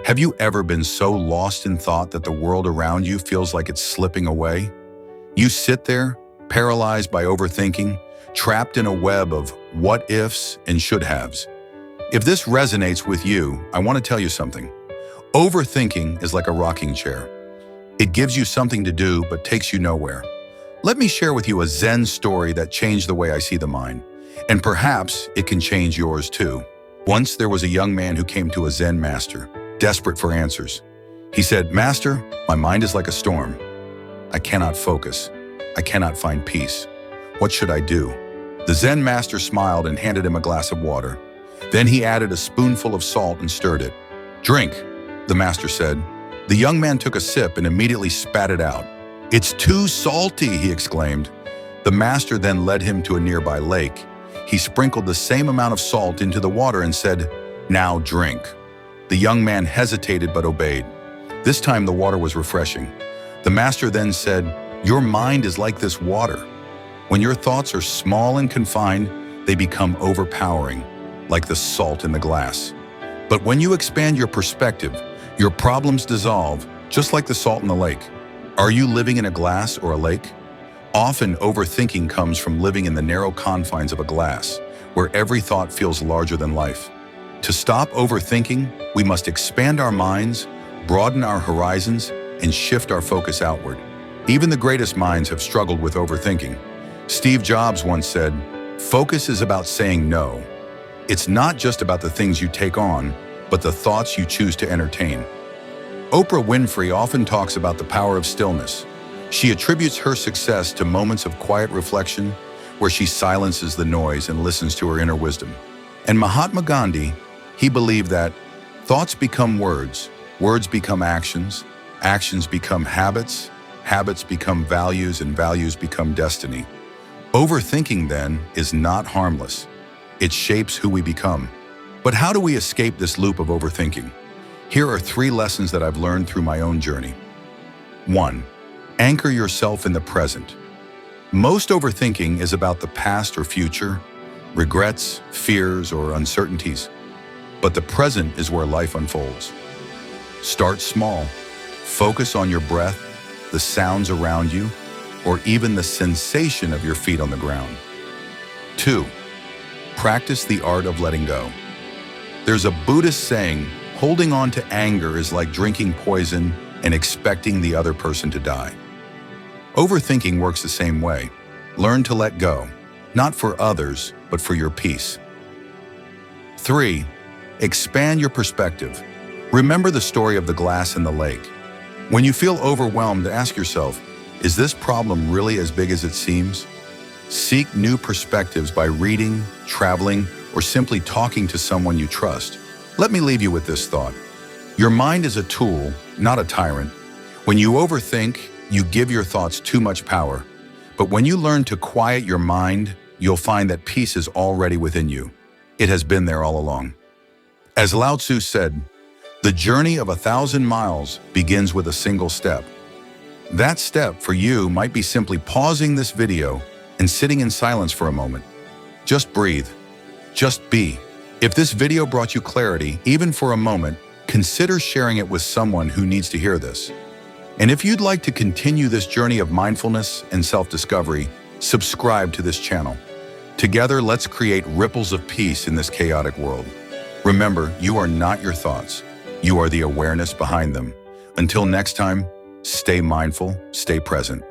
Have you ever been so lost in thought that the world around you feels like it's slipping away? You sit there, paralyzed by overthinking, trapped in a web of what ifs and should haves. If this resonates with you, I want to tell you something. Overthinking is like a rocking chair. It gives you something to do but takes you nowhere. Let me share with you a Zen story that changed the way I see the mind, and perhaps it can change yours too. Once there was a young man who came to a Zen master, desperate for answers. He said, "Master, my mind is like a storm. I cannot focus. I cannot find peace. What should I do?" The Zen master smiled and handed him a glass of water. Then he added a spoonful of salt and stirred it. "Drink," the master said. The young man took a sip and immediately spat it out. "It's too salty," he exclaimed. The master then led him to a nearby lake. He sprinkled the same amount of salt into the water and said, "Now drink." The young man hesitated but obeyed. This time the water was refreshing. The master then said, "Your mind is like this water. When your thoughts are small and confined, they become overpowering, like the salt in the glass. But when you expand your perspective, your problems dissolve, just like the salt in the lake." Are you living in a glass or a lake? Often overthinking comes from living in the narrow confines of a glass, where every thought feels larger than life. To stop overthinking, we must expand our minds, broaden our horizons, and shift our focus outward. Even the greatest minds have struggled with overthinking. Steve Jobs once said, "Focus is about saying no. It's not just about the things you take on, but the thoughts you choose to entertain." Oprah Winfrey often talks about the power of stillness. She attributes her success to moments of quiet reflection where she silences the noise and listens to her inner wisdom. And Mahatma Gandhi, he believed that thoughts become words, words become actions, actions become habits, habits become values, and values become destiny. Overthinking, then, is not harmless. It shapes who we become. But how do we escape this loop of overthinking? Here are 3 lessons that I've learned through my own journey. 1. Anchor yourself in the present. Most overthinking is about the past or future, regrets, fears, or uncertainties. But the present is where life unfolds. Start small. Focus on your breath, the sounds around you, or even the sensation of your feet on the ground. 2. Practice the art of letting go. There's a Buddhist saying, holding on to anger is like drinking poison and expecting the other person to die. Overthinking works the same way. Learn to let go, not for others, but for your peace. 3. Expand your perspective. Remember the story of the glass in the lake. When you feel overwhelmed, ask yourself, is this problem really as big as it seems? Seek new perspectives by reading, traveling, or simply talking to someone you trust. Let me leave you with this thought. Your mind is a tool, not a tyrant. When you overthink, you give your thoughts too much power. But when you learn to quiet your mind, you'll find that peace is already within you. It has been there all along. As Lao Tzu said, "The journey of 1,000 miles begins with a single step." That step for you might be simply pausing this video and sitting in silence for a moment. Just breathe. Just be. If this video brought you clarity, even for a moment, consider sharing it with someone who needs to hear this. And if you'd like to continue this journey of mindfulness and self-discovery, subscribe to this channel. Together, let's create ripples of peace in this chaotic world. Remember, you are not your thoughts. You are the awareness behind them. Until next time, stay mindful, stay present.